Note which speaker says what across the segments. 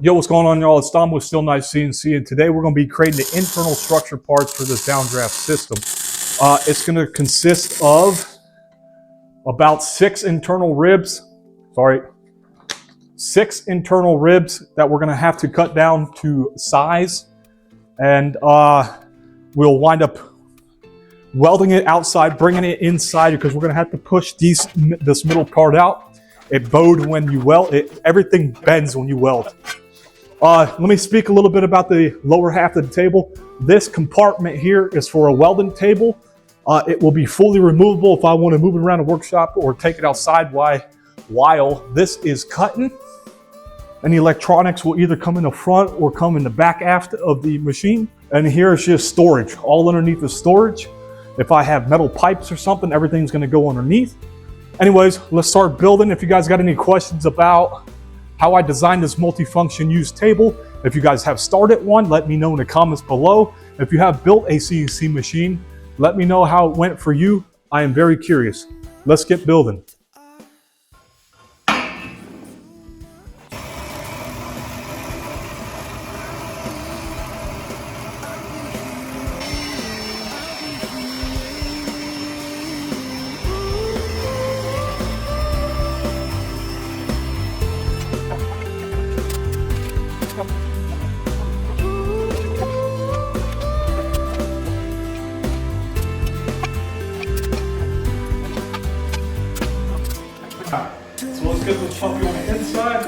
Speaker 1: Yo, what's going on, y'all? It's Tom with Still Nice CNC, and today we're going to be creating the internal structure parts for this Downdraft system. It's going to consist of about six internal ribs that we're going to have to cut down to size, and we'll wind up welding it outside, bringing it inside, because we're going to have to push this middle part out. It bowed when you weld it. Everything bends when you weld. Let me speak a little bit about the lower half of the table. This compartment here is for a welding table. It will be fully removable if I want to move it around a workshop or take it outside while this is cutting. Any electronics will either come in the front or come in the back aft of the machine. And here is just storage. All underneath the storage. If I have metal pipes or something, everything's going to go underneath. Anyways, let's start building. If you guys got any questions about how I designed this multi-function use table, if you guys have started one, let me know in the comments below. If you have built a CNC machine, let me know how it went for you. I am very curious. Let's get building. So let's get this puppy on the inside.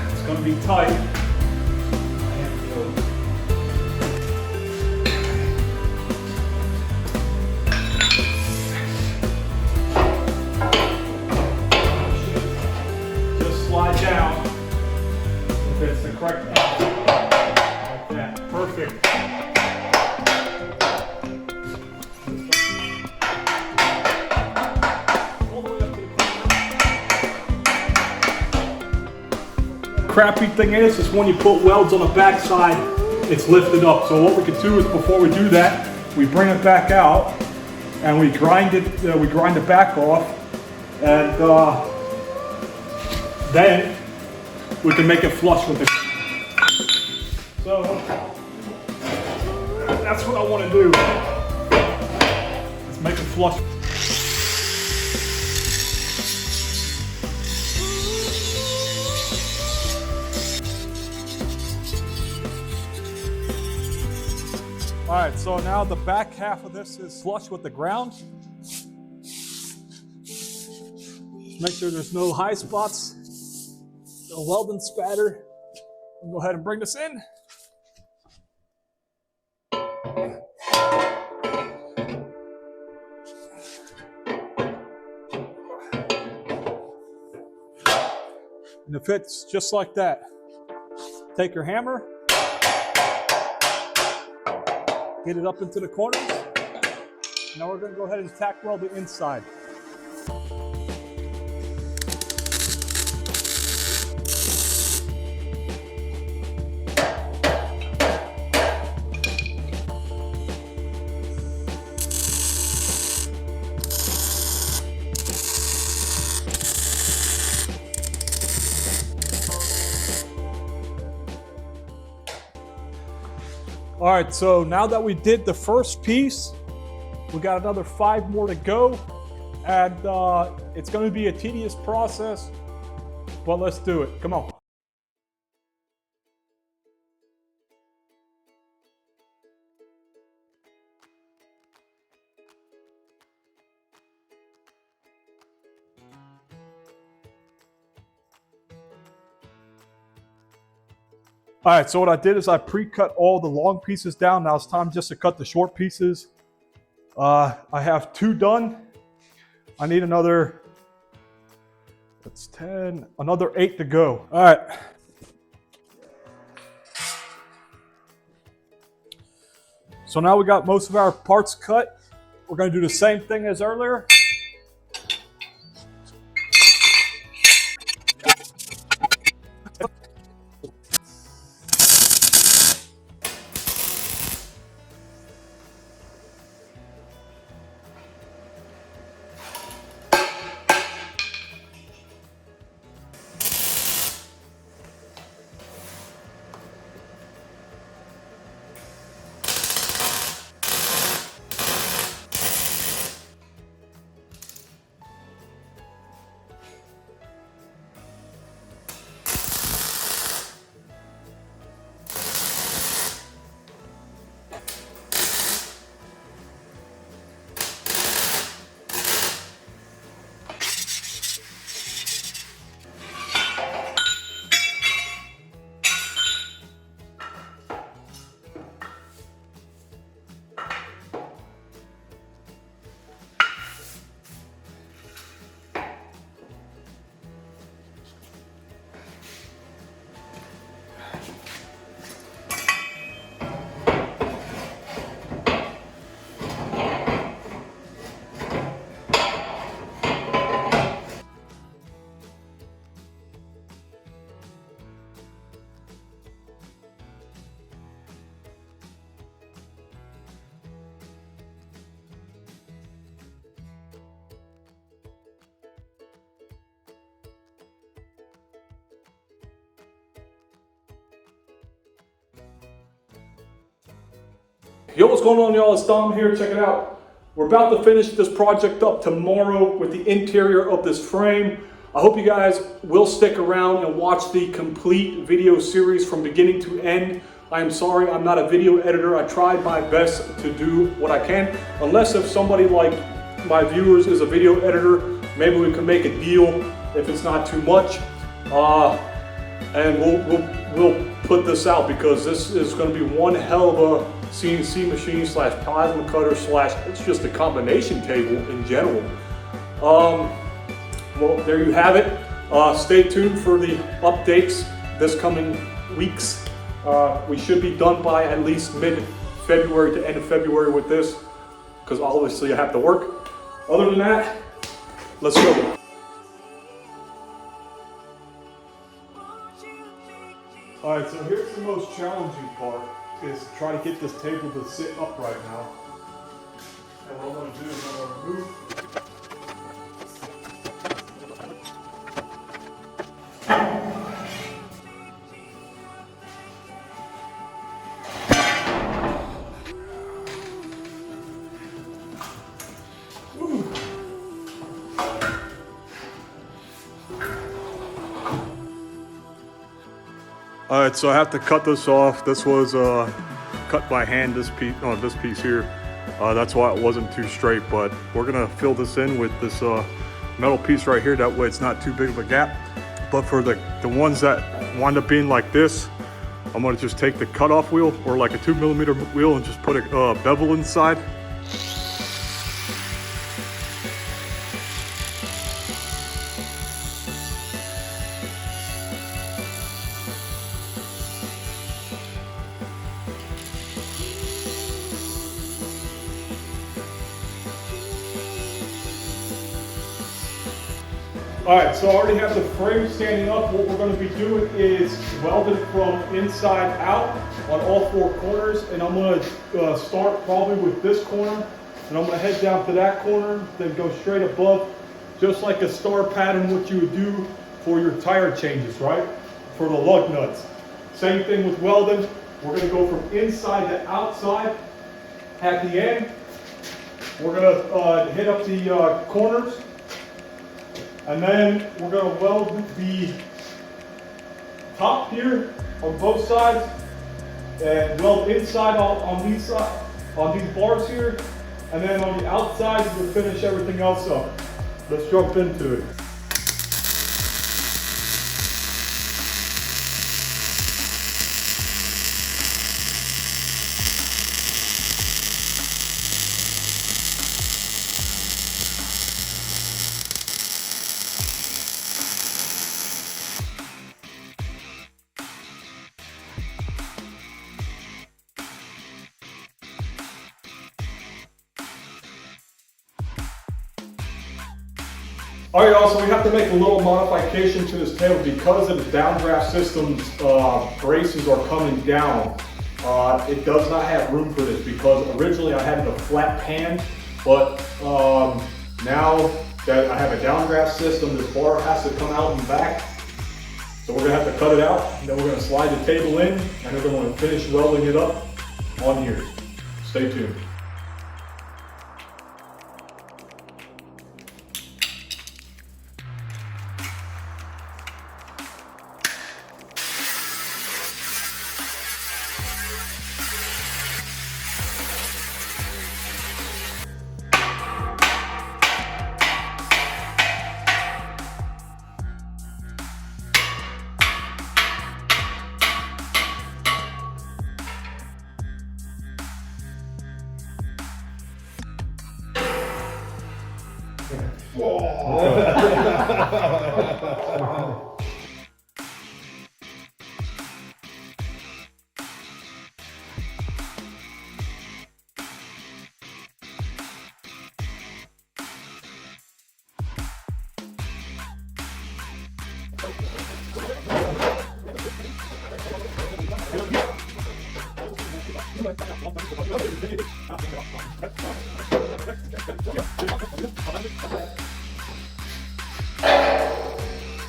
Speaker 1: It's going to be tight. Slide down if it's the correct angle. Like that. Perfect. All the way up to the corner. Crappy thing is when you put welds on the back side, it's lifted up. So what we could do is, before we do that, we bring it back out and we grind it. We grind the back off, and then we can make it flush with it. So that's what I want to do. Let's make it flush. All right, so now the back half of this is flush with the ground. Make sure there's no high spots. A welding spatter. We'll go ahead and bring this in. And it fits just like that. Take your hammer, get it up into the corners. Now we're going to go ahead and tack weld the inside. All right, so now that we did the first piece, we got another 5 more to go, and it's going to be a tedious process, but let's do it. Come on. All right, so what I did is I pre-cut all the long pieces down. Now it's time just to cut the short pieces. I have 2 done. I need another, that's 10, another 8 to go. All right. So now we got most of our parts cut. We're going to do the same thing as earlier. Yo, what's going on, y'all? It's Dom here. Check it out. We're about to finish this project up tomorrow with the interior of this frame. I hope you guys will stick around and watch the complete video series from beginning to end. I am sorry, I'm not a video editor. I tried my best to do what I can. Unless if somebody like my viewers is a video editor, maybe we can make a deal if it's not too much. And we'll put this out because this is going to be one hell of a CNC machine slash plasma cutter slash it's just a combination table in general. Well, there you have it. Stay tuned for the updates this coming weeks. We should be done by at least mid-February to end of February with this because obviously I have to work. Other than that, let's go. All right, so here's the most challenging part, is to try to get this table to sit upright now. And what I'm going to do is I'm going to move. All right, so I have to cut this off. This was cut by hand, this piece here. That's why it wasn't too straight, but we're gonna fill this in with this metal piece right here. That way it's not too big of a gap. But for the ones that wind up being like this, I'm gonna just take the cutoff wheel or like a 2mm wheel and just put a bevel inside. All right, so I already have the frame standing up. What we're going to be doing is welding from inside out on all four corners, and I'm going to start probably with this corner, and I'm going to head down to that corner, then go straight above, just like a star pattern, what you would do for your tire changes, right? For the lug nuts. Same thing with welding. We're going to go from inside to outside. At the end, we're going to hit up the corners. And then we're going to weld the top here on both sides and weld inside on these bars here. And then on the outside, we'll finish everything else up. Let's jump into it. All right, y'all, so we have to make a little modification to this table because of the downdraft system's braces are coming down. It does not have room for this because originally I had the flat pan, but now that I have a downdraft system, this bar has to come out and back. So we're gonna have to cut it out, and then we're gonna slide the table in, and we're gonna finish welding it up on here. Stay tuned.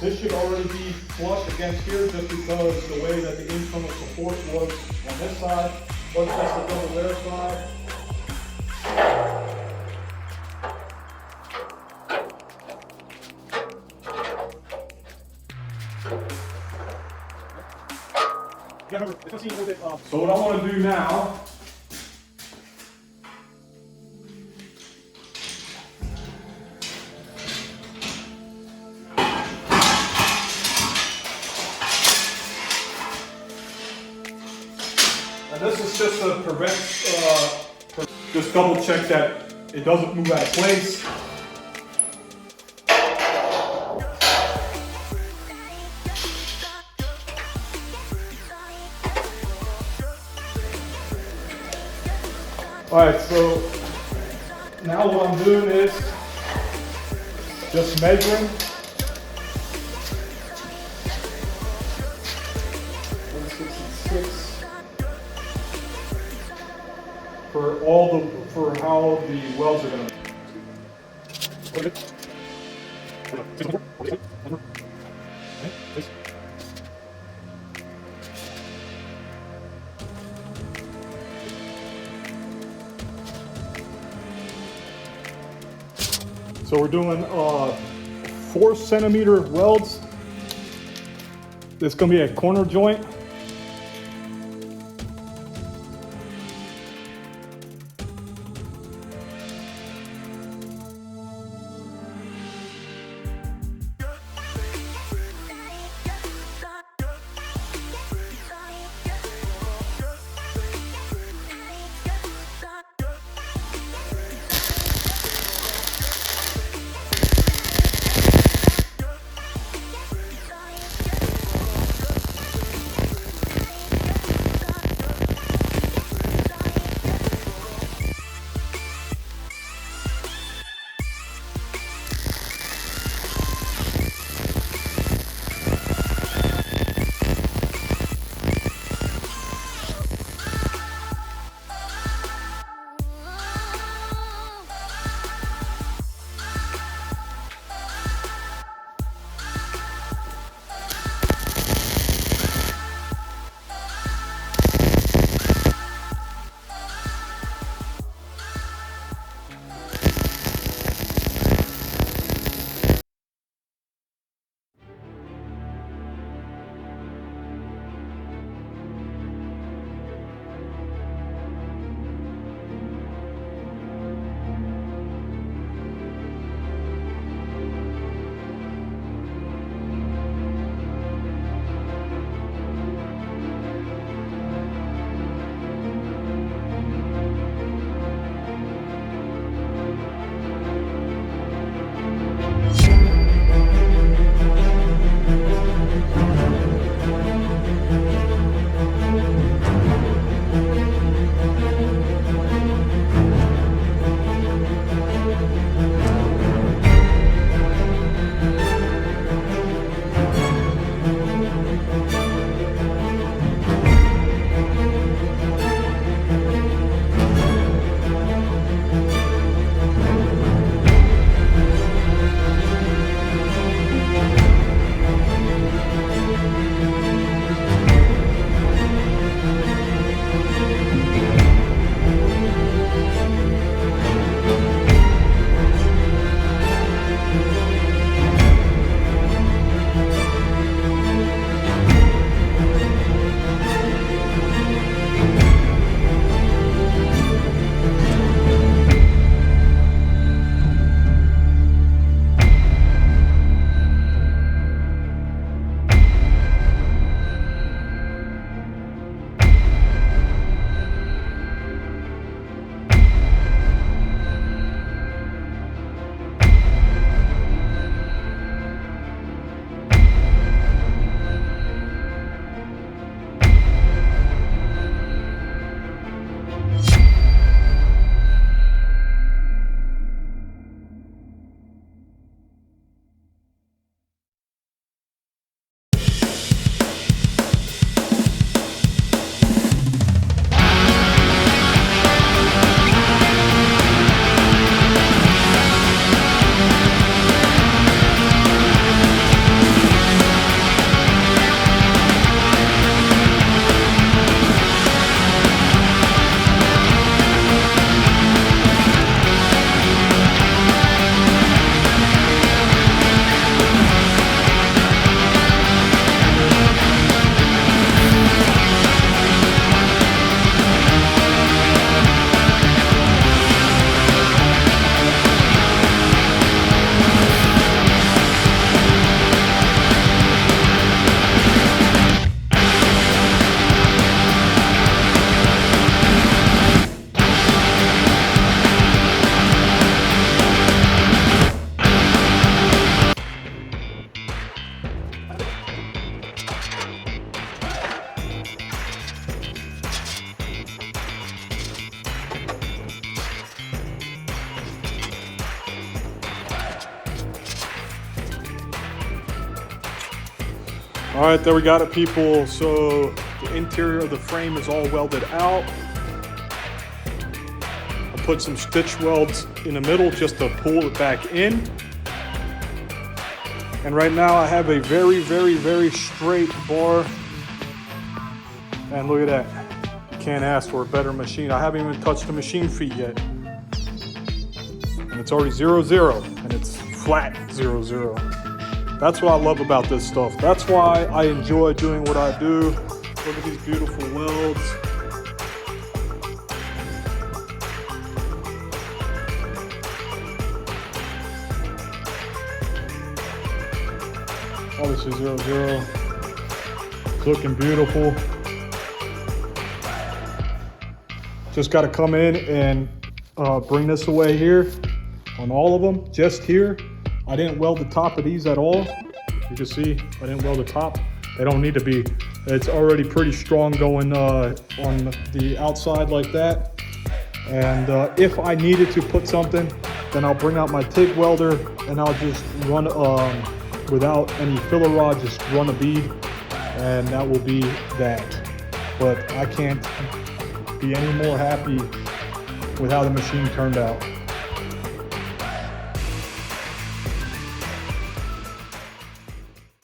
Speaker 1: This should already be flush against here just because the way that the internal support was on this side. One test to double verify. So what I want to do now, and this is just to prevent, just double check that it doesn't move out of place. Alright, so now what I'm doing is just measuring. 166 for how the welds are going to. So we're doing 4 centimeter welds. This is going to be a corner joint. All right, there we got it, people. So the interior of the frame is all welded out. I put some stitch welds in the middle just to pull it back in. And right now I have a very, very, very straight bar. And look at that. You can't ask for a better machine. I haven't even touched the machine feet yet. And it's already 0-0, and it's flat 0-0. That's what I love about this stuff. That's why I enjoy doing what I do. Look at these beautiful welds. Obviously 0-0. It's looking beautiful. Just got to come in and bring this away here on all of them, just here. I didn't weld the top of these at all. You can see I didn't weld the top. They don't need to be. It's already pretty strong going on the outside like that. And if I needed to put something, then I'll bring out my TIG welder and I'll just run without any filler rod, just run a bead, and that will be that. But I can't be any more happy with how the machine turned out.